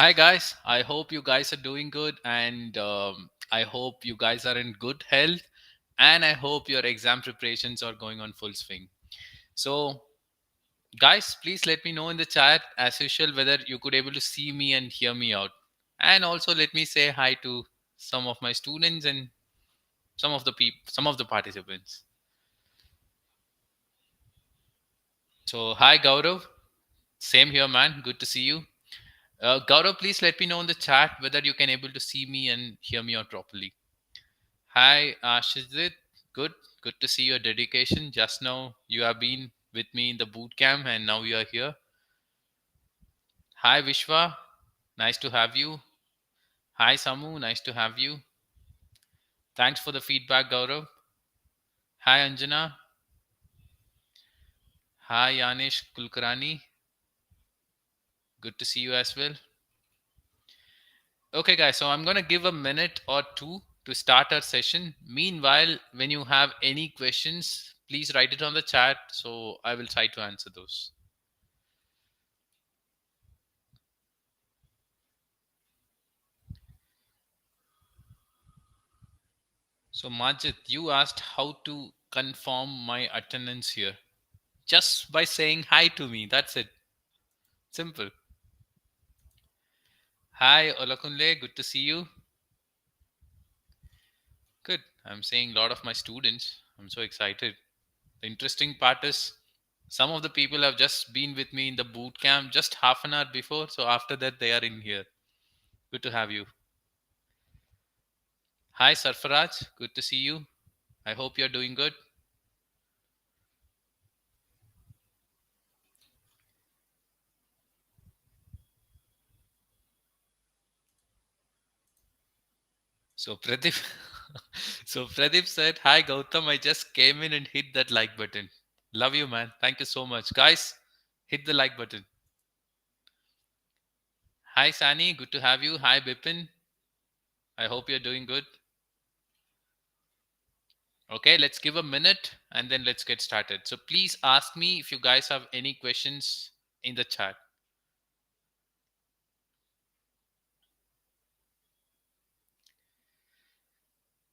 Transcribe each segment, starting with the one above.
Hi guys, I hope you guys are doing good and I hope you guys are in good health and I hope your exam preparations are going on full swing. So guys, please let me know in the chat as usual whether you could able to see me and hear me out. And also let me say hi to some of my students and some of the participants. So hi Gaurav, same here man, good to see you. Gaurav, please let me know in the chat whether you can able to see me and hear me out properly. Hi, Ashijit. Good. Good to see your dedication. Just now you have been with me in the boot camp and now you are here. Hi, Vishwa. Nice to have you. Hi, Samu. Nice to have you. Thanks for the feedback, Gaurav. Hi, Anjana. Hi, Yanesh Kulkarani. Good to see you as well. Okay, guys. So I'm going to give a minute or two to start our session. Meanwhile, when you have any questions, please write it on the chat so I will try to answer those. So, Majid, you asked how to confirm my attendance here. Just by saying hi to me. That's it. Simple. Hi, Olakunle. Good to see you. Good. I'm seeing a lot of my students. I'm so excited. The interesting part is some of the people have just been with me in the boot camp just half an hour before. So, after that, they are in here. Good to have you. Hi, Sarfaraj. Good to see you. I hope you're doing good. So Pradeep, so Pradeep said, "Hi Gautam, I just came in and hit that like button. Love you, man. Thank you so much, guys. Hit the like button." Hi Sani, good to have you. Hi Bipin, I hope you're doing good. Okay, let's give a minute and then let's get started. So please ask me if you guys have any questions in the chat.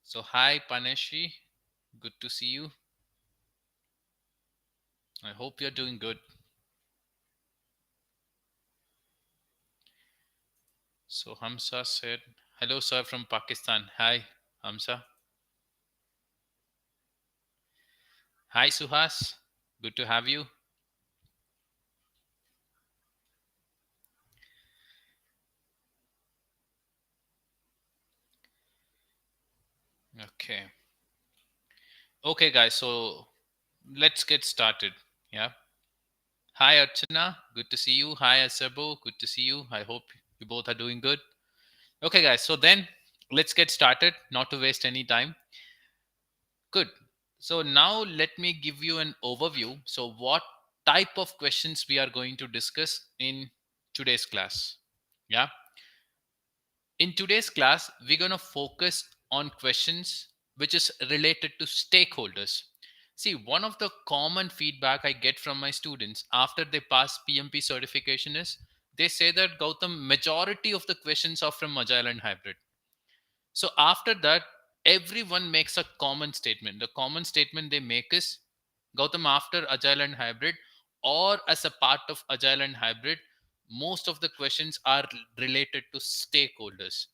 So hi Paneshi, good to see you. I hope you're doing good. So Hamza said, "Hello, sir, from Pakistan." Hi, Hamza. Hi, Suhas. Good to have you. Okay. Okay, guys. So let's get started. Yeah. Hi, Archana. Good to see you. Hi, Asabo. Good to see you. I hope you both are doing good. Okay, guys. So then let's get started, not to waste any time. Good. So now let me give you an overview. So, what type of questions we are going to discuss in today's class? Yeah. In today's class, we're going to focus on questions which is related to stakeholders. See, one of the common feedback I get from my students after they pass PMP certification is they say that Gautam, majority of the questions are from Agile and Hybrid. So after that, everyone makes a common statement. The common statement they make is Gautam, after Agile and Hybrid, or as a part of Agile and Hybrid, most of the questions are related to stakeholders.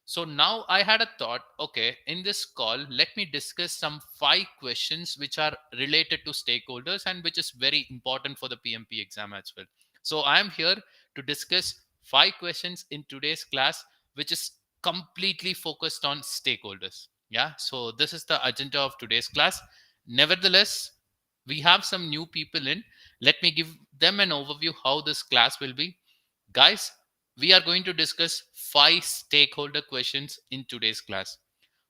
So now I had a thought, okay, in this call, let me discuss some 5 questions which are related to stakeholders and which is very important for the PMP exam as well. So I am here to discuss 5 questions in today's class, which is completely focused on stakeholders. Yeah. So this is the agenda of today's class. Nevertheless, we have some new people in. Let me give them an overview how this class will be. Guys, we are going to discuss 5 stakeholder questions in today's class.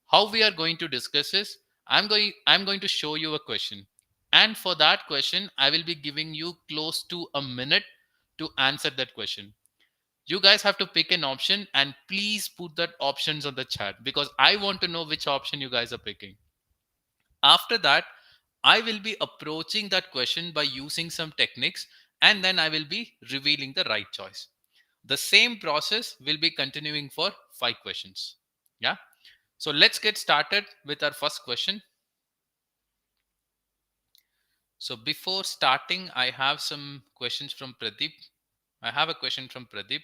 How we are going to discuss is I'm going to show you a question. And for that question, I will be giving you close to a minute to answer that question. You guys have to pick an option and please put that options on the chat because I want to know which option you guys are picking. After that, I will be approaching that question by using some techniques and then I will be revealing the right choice. The same process will be continuing for 5 questions. Yeah. So let's get started with our first question. So before starting, I have some questions from Pradeep. I have a question from Pradeep.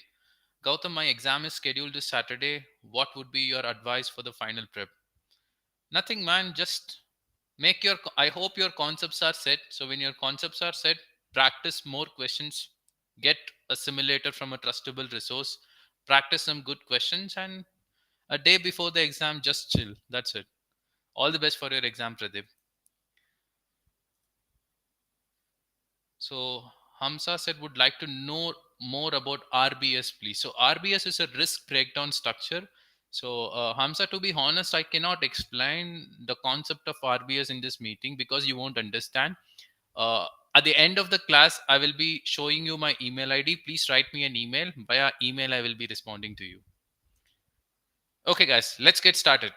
Gautam, my exam is scheduled this Saturday. What would be your advice for the final prep? Nothing, man. Just make your, I hope your concepts are set. So when your concepts are set, practice more questions, get a simulator from a trustable resource, practice some good questions, and a day before the exam, just chill. That's it. All the best for your exam, Pradeep. So Hamza said would like to know more about RBS, please. So RBS is a risk breakdown structure. So Hamza, to be honest, I cannot explain the concept of RBS in this meeting because you won't understand. Uh, at the end of the class, I will be showing you my email ID. Please write me an email. Via email, I will be responding to you. Okay, guys, let's get started.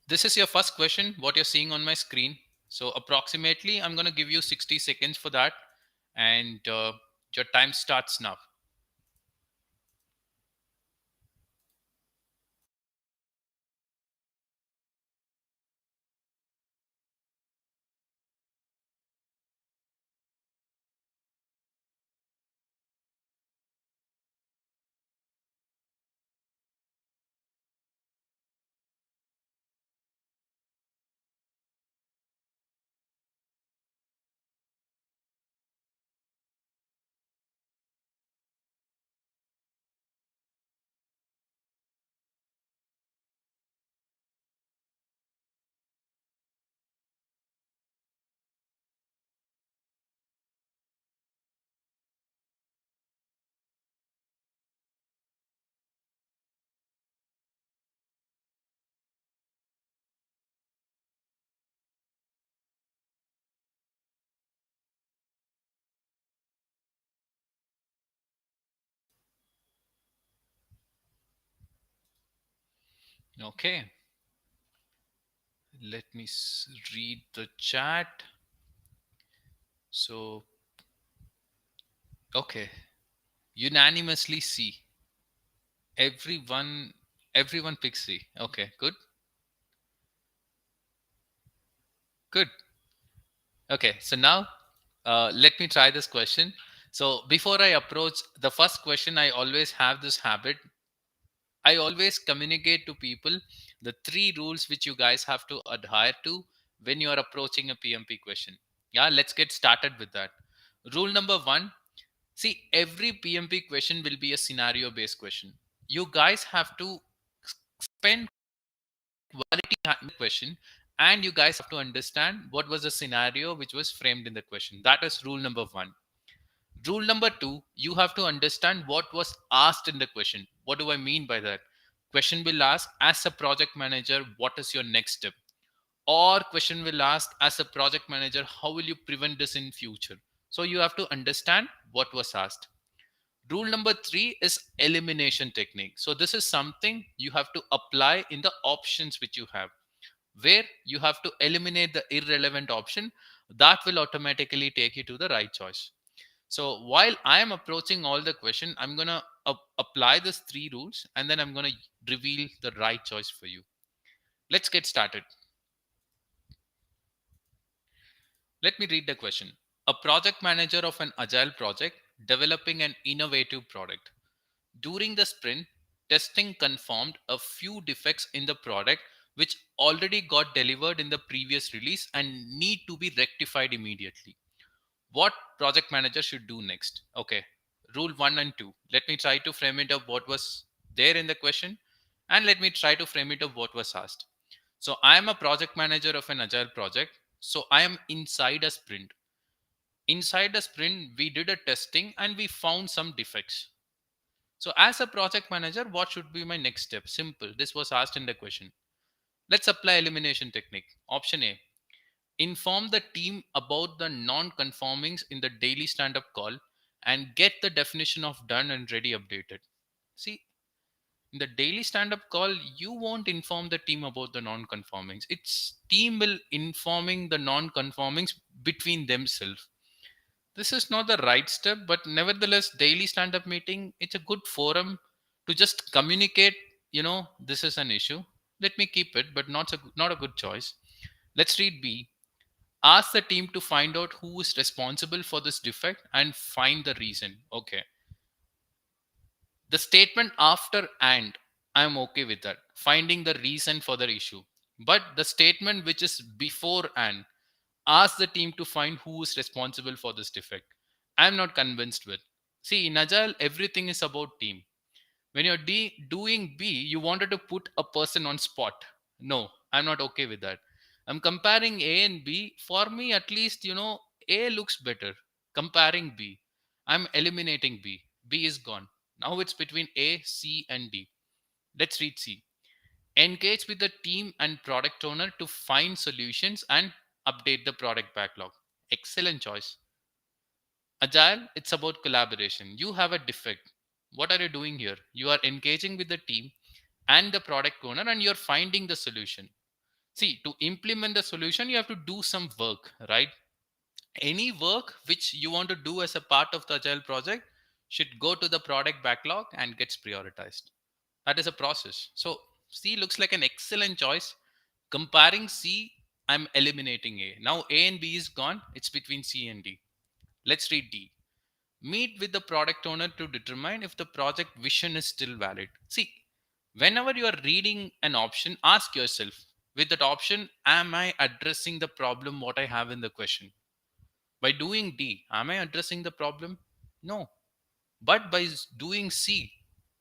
This is your first question, what you're seeing on my screen. So approximately, I'm going to give you 60 seconds for that. And your time starts now. Okay, let me read the chat. So, okay, unanimously C. Everyone, everyone picks C. Okay, good, good. Okay, so now let me try this question. So before I approach the first question, I always have this habit. I always communicate to people the three rules which you guys have to adhere to when you are approaching a PMP question. Yeah, let's get started with that. Rule number one, see, every PMP question will be a scenario based question. You guys have to spend quality time in the question, and you guys have to understand what was the scenario which was framed in the question. That is rule number one. Rule number two, you have to understand what was asked in the question. What do I mean by that? Question will ask, as a project manager, what is your next step? Or question will ask, as a project manager, how will you prevent this in future? So you have to understand what was asked. Rule number three is elimination technique. So this is something you have to apply in the options which you have, where you have to eliminate the irrelevant option that will automatically take you to the right choice. So while I am approaching all the question, I'm going to apply these three rules and then I'm going to reveal the right choice for you. Let's get started. Let me read the question. A project manager of an agile project developing an innovative product. During the sprint, testing confirmed a few defects in the product which already got delivered in the previous release and need to be rectified immediately. What project manager should do next? Okay, rule 1 and 2. Let me try to frame it up what was there in the question, and let me try to frame it up what was asked. So I am a project manager of an agile project. So I am inside a sprint. Inside a sprint, we did a testing and we found some defects. So as a project manager, what should be my next step? Simple. This was asked in the question. Let's apply elimination technique. Option A, inform the team about the non-conformings in the daily stand-up call and get the definition of done and ready updated. See, in the daily stand-up call, you won't inform the team about the non-conformings. It's team will informing the non-conformings between themselves. This is not the right step, but nevertheless, daily stand up meeting, it's a good forum to just communicate, this is an issue. Let me keep it, but not a good choice. Let's read B. Ask the team to find out who is responsible for this defect and find the reason. Okay. The statement after and, I'm okay with that. Finding the reason for the issue. But the statement which is before and, ask the team to find who is responsible for this defect. I'm not convinced with. See, in Agile, everything is about team. When you're doing B, you wanted to put a person on spot. No, I'm not okay with that. I'm comparing A and B. For me, at least, A looks better. Comparing B. I'm eliminating B. B is gone. Now it's between A, C, and D. Let's read C. Engage with the team and product owner to find solutions and update the product backlog. Excellent choice. Agile, it's about collaboration. You have a defect. What are you doing here? You are engaging with the team and the product owner and you're finding the solution. See, to implement the solution, you have to do some work, right? Any work which you want to do as a part of the Agile project should go to the product backlog and gets prioritized. That is a process. So C looks like an excellent choice. Comparing C, I'm eliminating A. Now A and B is gone. It's between C and D. Let's read D. Meet with the product owner to determine if the project vision is still valid. See, whenever you are reading an option, ask yourself, with that option, am I addressing the problem what I have in the question? By doing D, am I addressing the problem? No. But by doing C,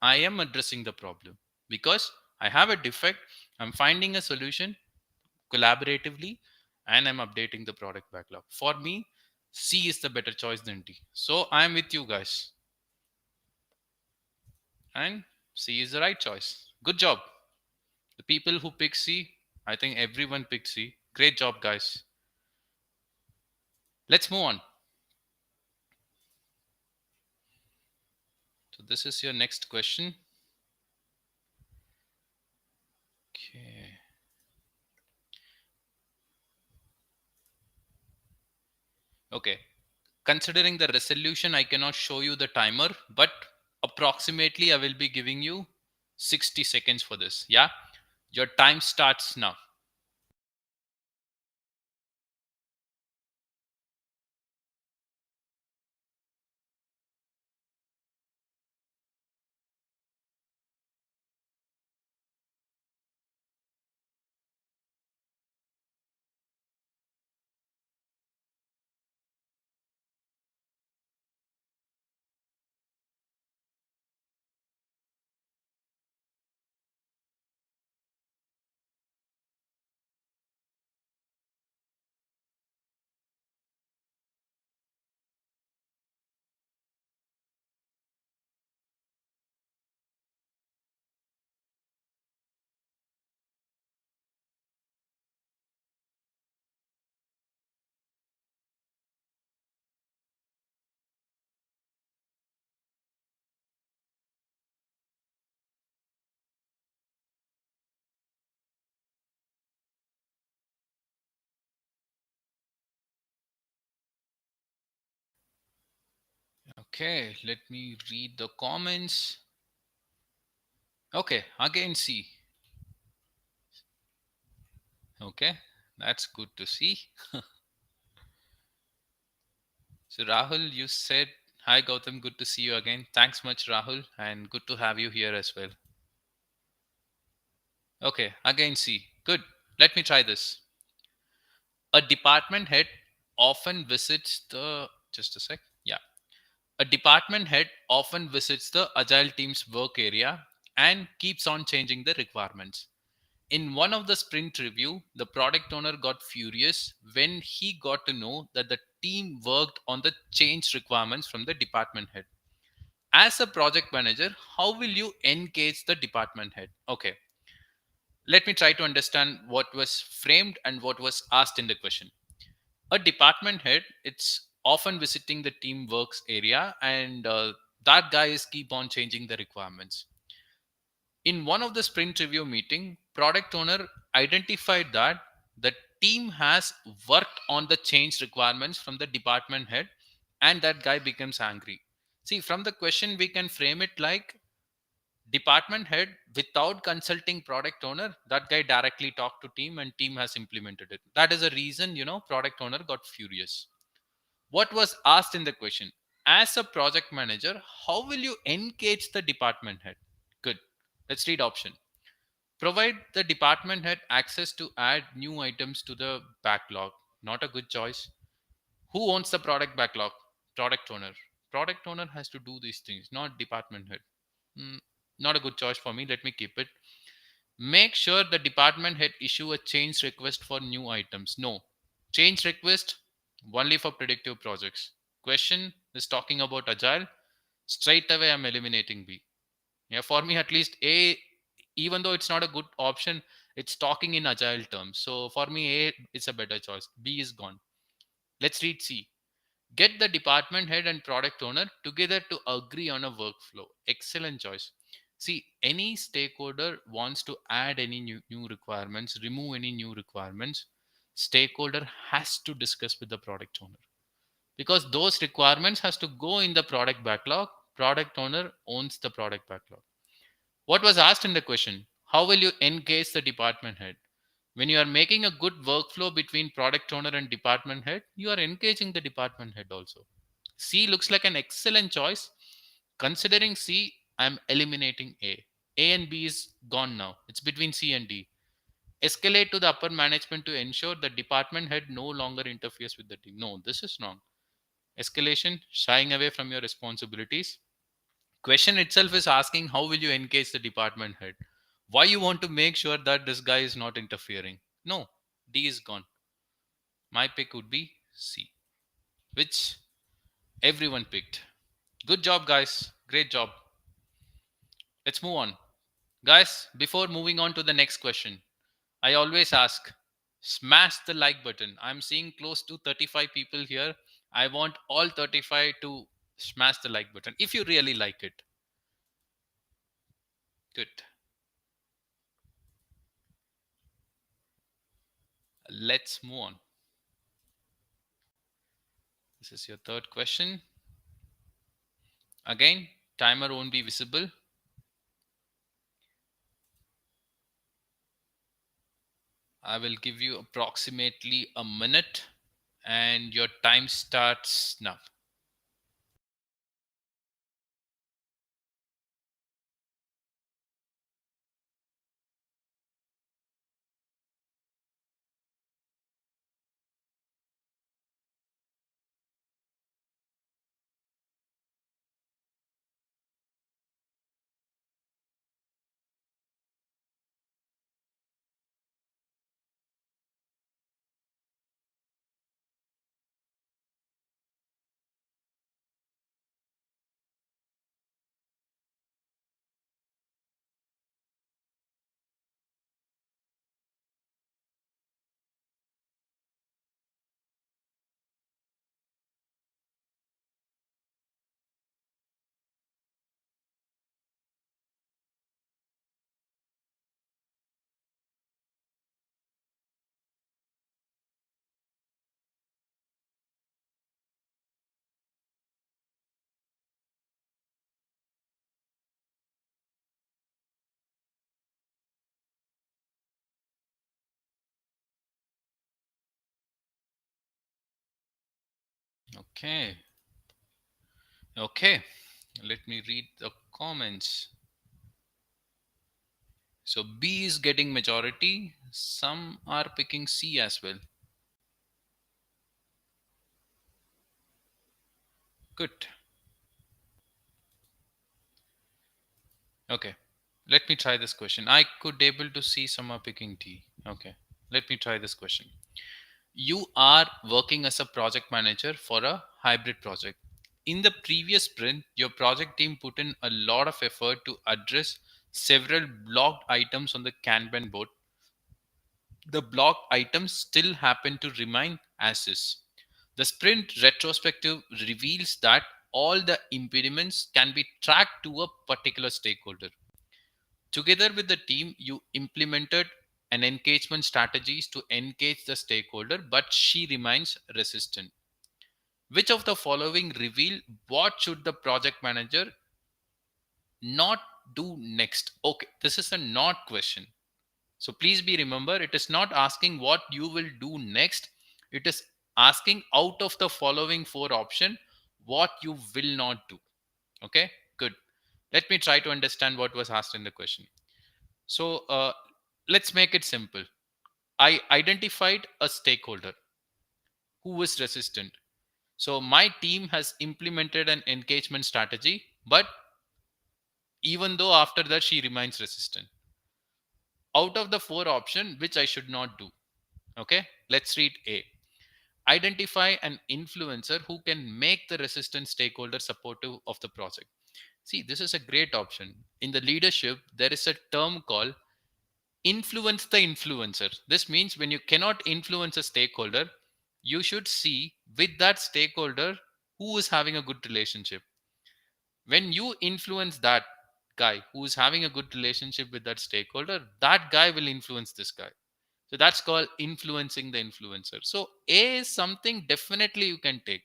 I am addressing the problem because I have a defect. I'm finding a solution collaboratively and I'm updating the product backlog. For me, C is the better choice than D. So I'm with you guys. And C is the right choice. Good job. The people who pick C, I think everyone picked C. Great job, guys. Let's move on. So this is your next question. Okay. Okay. Considering the resolution, I cannot show you the timer, but approximately I will be giving you 60 seconds for this. Yeah. Your time starts now. Okay, let me read the comments. Okay, again C. Okay, that's good to see. So Rahul, you said, hi Gautam, good to see you again. Thanks much, Rahul, and good to have you here as well. Okay, again C. Good. Let me try this. A department head often visits the, just a sec. Yeah. A department head often visits the agile team's work area and keeps on changing the requirements. In one of the sprint review, the product owner got furious when he got to know that the team worked on the change requirements from the department head. As a project manager, how will you engage the department head? Okay, let me try to understand what was framed and what was asked in the question. A department head, it's often visiting the team works area and that guy is keep on changing the requirements. In one of the sprint review meeting, product owner identified that the team has worked on the change requirements from the department head and that guy becomes angry. See, from the question, we can frame it like department head without consulting product owner, that guy directly talked to team and team has implemented it. That is a reason, product owner got furious. What was asked in the question? As a project manager, how will you engage the department head? Good. Let's read option. Provide the department head access to add new items to the backlog. Not a good choice. Who owns the product backlog? Product owner. Product owner has to do these things, not department head. Hmm, not a good choice for me. Let me keep it. Make sure the department head issue a change request for new items. No. Change request only for predictive projects. Question is talking about agile. Straight away I'm eliminating B. Yeah, for me at least A, even though it's not a good option, it's talking in agile terms. So for me, A is a better choice. B is gone. Let's read C. Get the department head and product owner together to agree on a workflow. Excellent choice. See, any stakeholder wants to add any new requirements, remove any new requirements. Stakeholder has to discuss with the product owner because those requirements has to go in the product backlog. Product owner owns the product backlog. What was asked in the question? How will you engage the department head? When you are making a good workflow between product owner and department head, you are engaging the department head also. C looks like an excellent choice. Considering C, I'm eliminating A. A and B is gone now. It's between C and D. Escalate to the upper management to ensure the department head no longer interferes with the team. No, this is wrong. Escalation, shying away from your responsibilities. Question itself is asking how will you engage the department head? Why you want to make sure that this guy is not interfering? No, D is gone. My pick would be C, which everyone picked. Good job, guys. Great job. Let's move on. Guys, before moving on to the next question, I always ask, smash the like button. I'm seeing close to 35 people here. I want all 35 to smash the like button if you really like it. Good. Let's move on. This is your third question. Again, timer won't be visible. I will give you approximately a minute and your time starts now. Okay. Okay. Let me read the comments. So B is getting majority. Some are picking C as well. Good. Okay. Let me try this question. I could able to see some are picking D. Okay. Let me try this question. You are working as a project manager for a hybrid project. In the previous sprint, your project team put in a lot of effort to address several blocked items on the Kanban board. The blocked items still happen to remain as is. The sprint retrospective reveals that all the impediments can be tracked to a particular stakeholder. Together with the team, you implemented an engagement strategies to engage the stakeholder, but she remains resistant. Which of the following reveal what should the project manager not do next? Okay, this is a not question. So please be remember, it is not asking what you will do next. It is asking out of the following four option, what you will not do. Okay, good. Let me try to understand what was asked in the question. So let's make it simple. I identified a stakeholder who is resistant. So my team has implemented an engagement strategy, but even though after that she remains resistant. Out of the four options, which I should not do? Okay, let's read A. Identify an influencer who can make the resistant stakeholder supportive of the project. See, this is a great option. In the leadership, there is a term called influence the influencer. This means when you cannot influence a stakeholder, you should see with that stakeholder who is having a good relationship. When you influence that guy who is having a good relationship with that stakeholder, that guy will influence this guy. So that's called influencing the influencer. So A is something definitely you can take.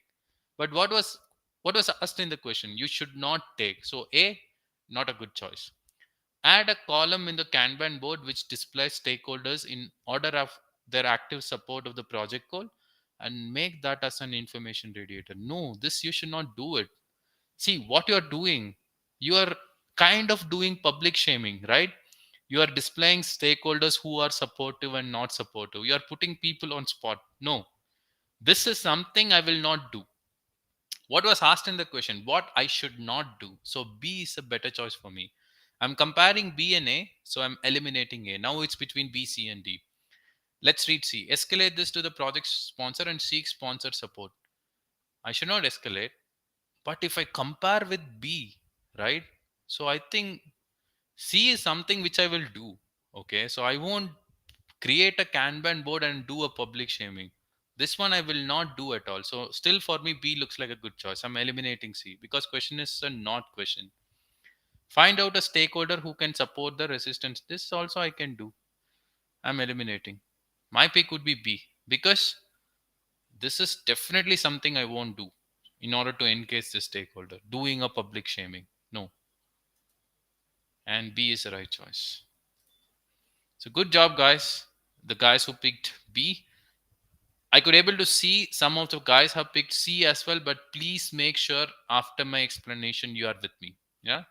But what was asked in the question? You should not take. So A, not a good choice. Add a column in the Kanban board which displays stakeholders in order of their active support of the project goal and make that as an information radiator. No, this you should not do it. See what you are doing. You are kind of doing public shaming, right? You are displaying stakeholders who are supportive and not supportive. You are putting people on spot. No, this is something I will not do. What was asked in the question? What I should not do. So B is a better choice for me. I'm comparing B and A, so I'm eliminating A. Now it's between B, C, and D. Let's read C. Escalate this to the project sponsor and seek sponsor support. I should not escalate. But if I compare with B, right? So I think C is something which I will do. Okay. So I won't create a Kanban board and do a public shaming. This one I will not do at all. So still for me, B looks like a good choice. I'm eliminating C because question is a not question. Find out a stakeholder who can support the resistance. This also I can do. I'm eliminating. My pick would be B because this is definitely something I won't do in order to engage the stakeholder. Doing a public shaming. No. And B is the right choice. So good job, guys. The guys who picked B. I could able to see some of the guys have picked C as well, but please make sure after my explanation you are with me. Yeah.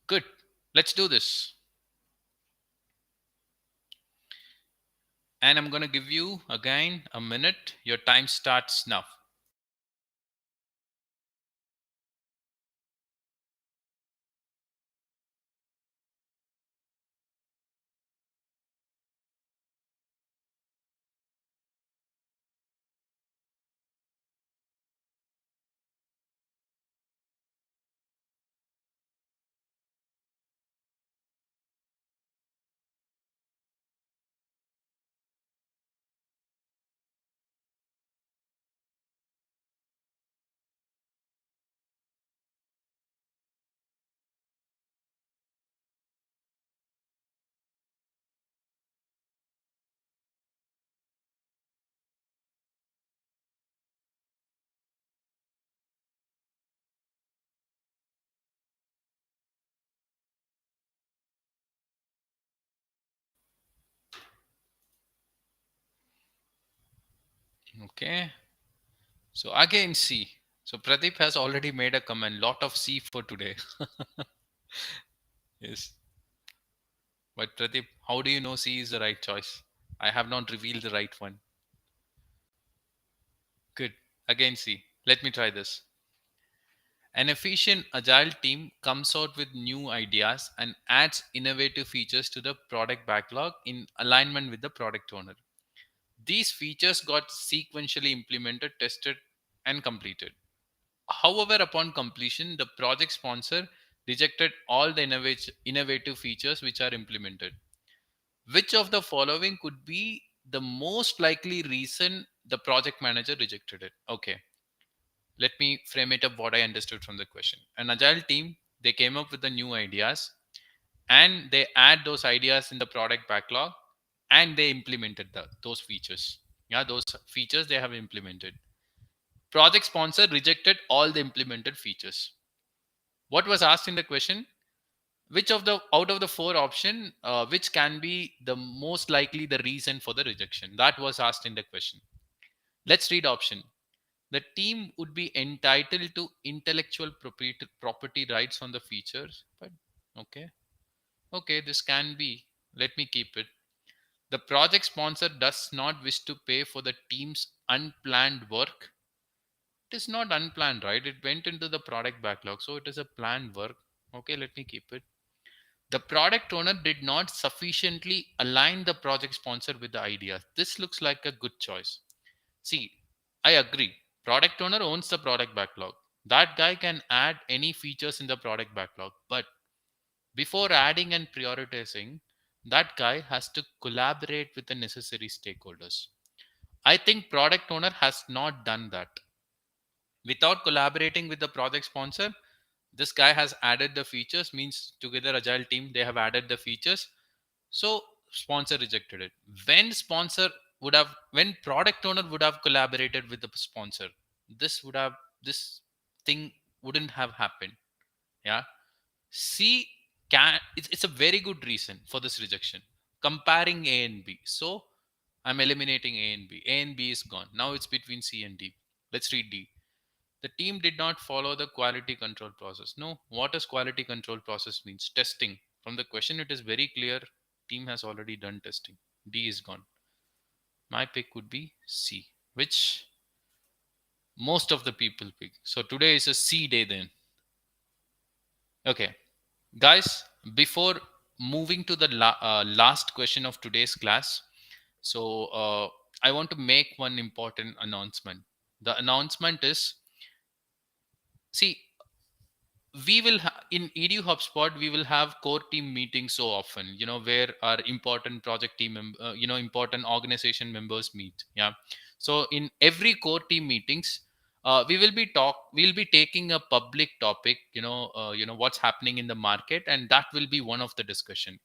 Good. Let's do this. And I'm going to give you again a minute. Your time starts now. Okay. So again, C. So Pradeep has already made a comment. Lot of C for today. Yes. But Pradeep, how do you know C is the right choice? I have not revealed the right one. Good. Again, C. Let me try this. An efficient agile team comes out with new ideas and adds innovative features to the product backlog in alignment with the product owner. These features got sequentially implemented, tested, and completed. However, upon completion, the project sponsor rejected all the innovative features which are implemented. Which of the following could be the most likely reason the project manager rejected it? Okay, let me frame it up what I understood from the question. An agile team, they came up with the new ideas and they add those ideas in the product backlog and they implemented those features. Yeah, those features they have implemented. Project sponsor rejected all the implemented features. What was asked in the question? Which of the out of the four option, which can be the most likely the reason for the rejection? That was asked in the question. Let's read option. The team would be entitled to intellectual property rights on the features. But okay, okay, this can be. Let me keep it. The project sponsor does not wish to pay for the team's unplanned work. It is not unplanned, right? It went into the product backlog, so it is a planned work. Okay, let me keep it. The product owner did not sufficiently align the project sponsor with the ideas. This looks like a good choice. See, I agree. Product owner owns the product backlog. That guy can add any features in the product backlog. But before adding and prioritizing, that guy has to collaborate with the necessary stakeholders. I think product owner has not done that. Without collaborating with the project sponsor, this guy has added the features, means together agile team, they have added the features. So sponsor rejected it. When product owner would have collaborated with the sponsor, this thing wouldn't have happened. Yeah. C it's a very good reason for this rejection. Comparing A and B. So I'm eliminating A and B. A and B is gone. Now it's between C and D. Let's read D. The team did not follow the quality control process. No, what does quality control process means? Testing. From the question, it is very clear. Team has already done testing. D is gone. My pick would be C, which most of the people pick. So today is a C day then. Okay, guys. Before moving to the last question of today's class, so I want to make one important announcement. The announcement is, see, we will in EduHubSpot we will have core team meetings so often, where our important project team important organization members meet. Yeah, so in every core team meetings, we'll be taking a public topic, what's happening in the market, and that will be one of the discussion.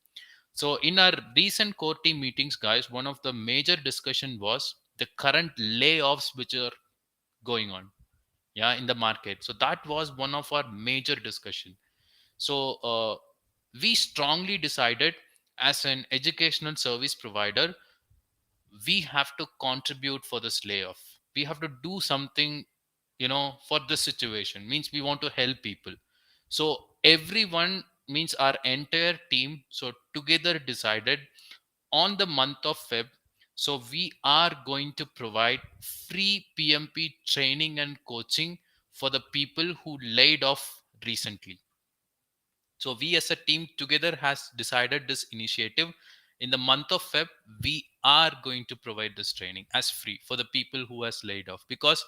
So in our recent core team meetings, guys, one of the major discussion was the current layoffs which are going on, yeah, in the market. So that was one of our major discussion. So we strongly decided, as an educational service provider, we have to contribute for this layoff. We have to do something, for this situation. Means we want to help people. So everyone, means our entire team, so together decided on the month of Feb. So we are going to provide free PMP training and coaching for the people who laid off recently. So we as a team together has decided this initiative. In the month of Feb, we are going to provide this training as free for the people who has laid off, because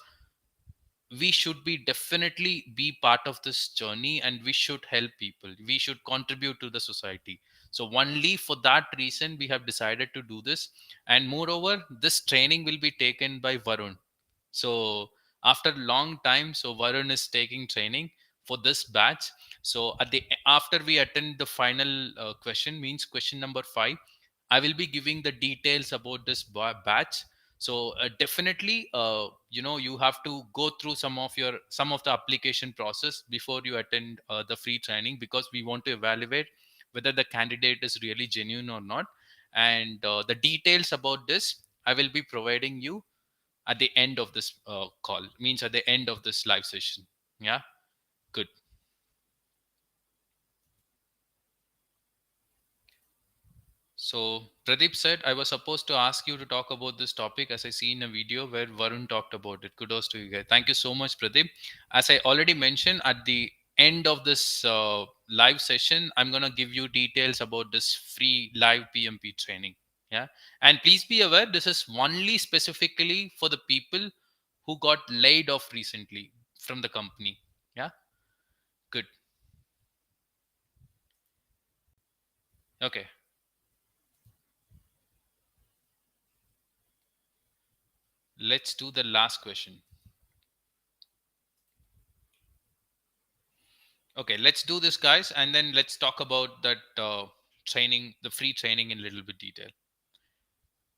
we should be definitely be part of this journey, and we should help people, we should contribute to the society. So only for that reason we have decided to do this. And moreover, this training will be taken by Varun. So after long time, so Varun is taking training for this batch. So after we attend the final question, means question number 5, I will be giving the details about this batch. So definitely, you have to go through some of the application process before you attend the free training, because we want to evaluate whether the candidate is really genuine or not. And the details about this I will be providing you at the end of this call, means at the end of this live session. Yeah, good. So Pradeep said I was supposed to ask you to talk about this topic, as I see in a video where Varun talked about it. Kudos to you guys. Thank you so much, Pradeep. As I already mentioned, at the end of this live session, I'm going to give you details about this free live PMP training. Yeah. And please be aware, this is only specifically for the people who got laid off recently from the company. Yeah. Good. Okay. Let's do the last question. Okay, let's do this, guys, and then let's talk about that training, the free training, in a little bit detail.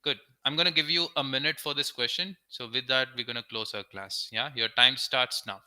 Good. I'm going to give you a minute for this question. So with that, we're going to close our class. Yeah. Your time starts now.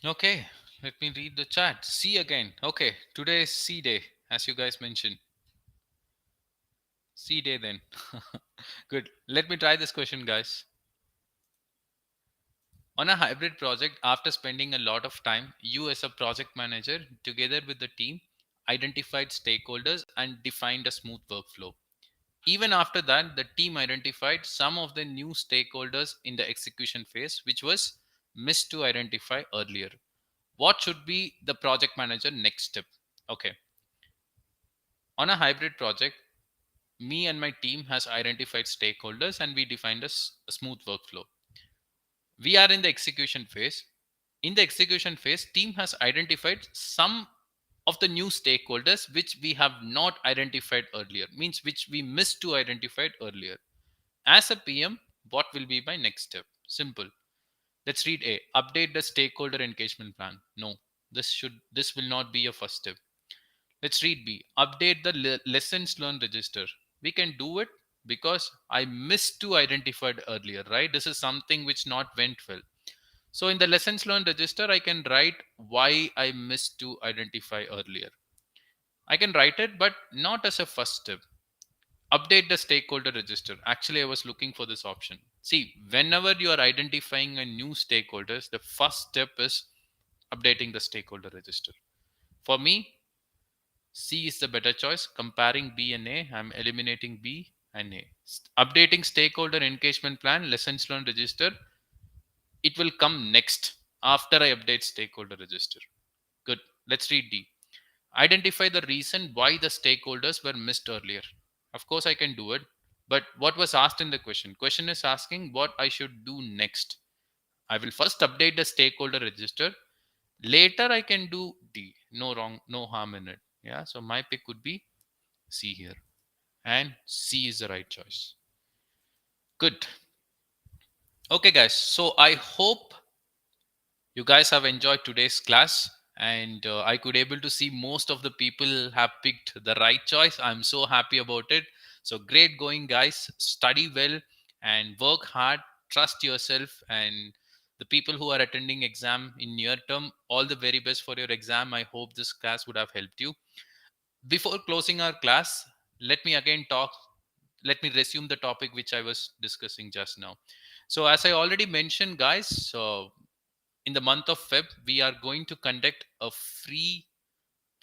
Okay. Let me read the chat. C again. Okay. Today is C day, as you guys mentioned. C day then. Good. Let me try this question, guys. On a hybrid project, after spending a lot of time, you as a project manager, together with the team, identified stakeholders and defined a smooth workflow. Even after that, the team identified some of the new stakeholders in the execution phase, which was missed to identify earlier. What should be the project manager next step? Okay. On a hybrid project, me and my team has identified stakeholders and we defined a smooth workflow. We are in the execution phase. In the execution phase, team has identified some of the new stakeholders which we have not identified earlier, means which we missed to identify earlier. As a PM, what will be my next step? Simple. Let's read A. Update the stakeholder engagement plan. No, this will not be a first step. Let's read B. Update the lessons learned register. We can do it because I missed to identify it earlier, right? This is something which not went well. So in the lessons learned register, I can write why I missed to identify earlier. I can write it, but not as a first step. Update the stakeholder register. Actually, I was looking for this option. See, whenever you are identifying a new stakeholders, the first step is updating the stakeholder register. For me, C is the better choice. Comparing B and A, I'm eliminating B and A. Updating stakeholder engagement plan, lessons learned register, it will come next after I update stakeholder register. Good. Let's read D. Identify the reason why the stakeholders were missed earlier. Of course, I can do it. But what was asked in the question? Question is asking what I should do next. I will first update the stakeholder register. Later, I can do D. No wrong, no harm in it. Yeah. So my pick would be C here. And C is the right choice. Good. Okay, guys. So I hope you guys have enjoyed today's class, and I could able to see most of the people have picked the right choice. I'm so happy about it. So great going, guys. Study well and work hard. Trust yourself, and the people who are attending exam in near term, all the very best for your exam. I hope this class would have helped you. Before closing our class, let me again talk. Let me resume the topic which I was discussing just now. So as I already mentioned, guys, so in the month of Feb, we are going to conduct a free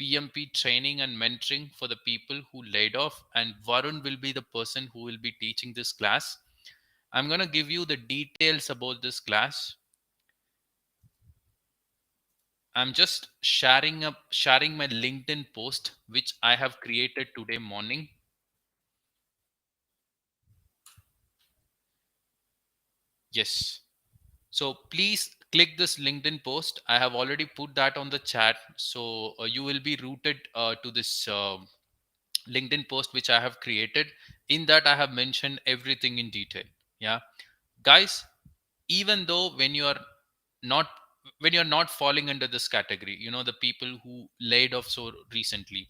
PMP training and mentoring for the people who laid off, and Varun will be the person who will be teaching this class. I'm going to give you the details about this class. I'm just sharing my LinkedIn post which I have created today morning. Yes. So please click this LinkedIn post. I have already put that on the chat. So you will be routed to this LinkedIn post which I have created. In that, I have mentioned everything in detail. Yeah, guys, even though not when you're not falling under this category, the people who laid off so recently,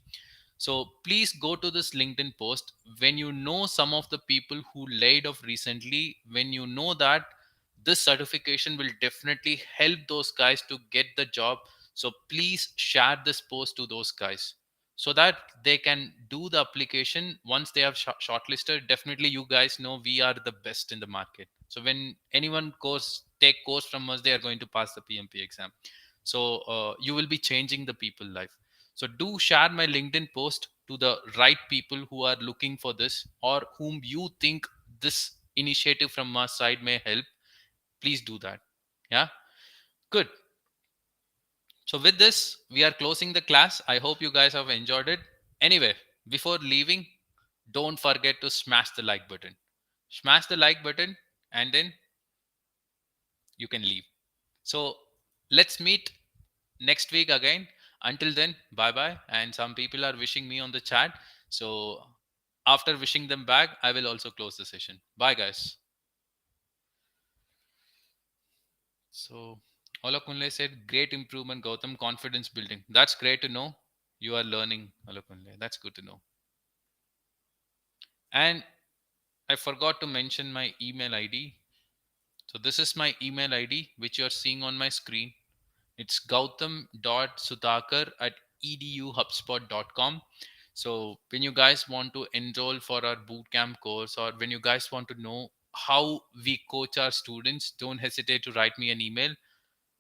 so please go to this LinkedIn post when you know some of the people who laid off recently, when you know that this certification will definitely help those guys to get the job. So please share this post to those guys. so that they can do the application. Once they have shortlisted, definitely you guys know we are the best in the market. So when anyone take course from us, they are going to pass the PMP exam. So you will be changing the people life. So do share my LinkedIn post to the right people who are looking for this, or whom you think this initiative from our side may help. Please do that. Yeah, good. So with this, we are closing the class. I hope you guys have enjoyed it. Anyway, before leaving, don't forget to smash the like button. Smash the like button, and then you can leave. So let's meet next week again. Until then, bye bye. And some people are wishing me on the chat. So after wishing them back, I will also close the session. Bye, guys. So Olakunle said, great improvement, Gautam, confidence building. That's great to know. You are learning, Olakunle. That's good to know. And I forgot to mention my email ID. So this is my email ID, which you're seeing on my screen. It's gautam.sudakar at eduhubspot.com. So when you guys want to enroll for our bootcamp course, or when you guys want to know how we coach our students, don't hesitate to write me an email.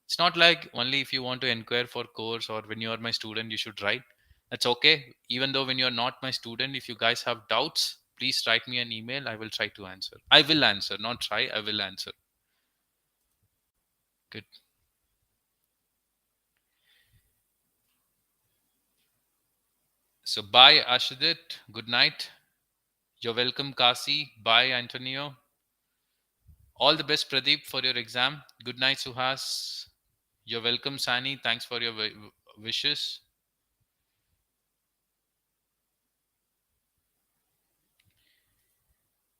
It's not like only if you want to inquire for course or when you are my student, you should write. That's okay. Even though when you're not my student, if you guys have doubts, please write me an email. I will try to answer. I will answer, not try. I will answer. Good. So bye, Ashadit. Good night. You're welcome, Kasi. Bye, Antonio. All the best, Pradeep, for your exam. Good night, Suhas. You're welcome, Sani. Thanks for your wishes.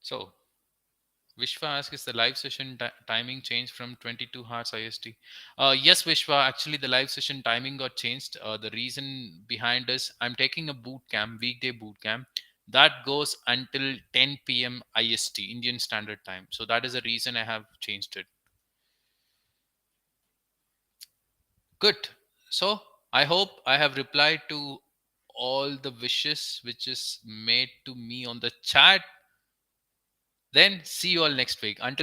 So Vishwa asks, is the live session timing changed from 22 hours IST? Yes, Vishwa. Actually, the live session timing got changed. The reason behind is I'm taking a boot camp, weekday boot camp, that goes until 10 p.m. IST, Indian Standard Time. So that is the reason I have changed it. Good. So I hope I have replied to all the wishes which is made to me on the chat. Then see you all next week. Until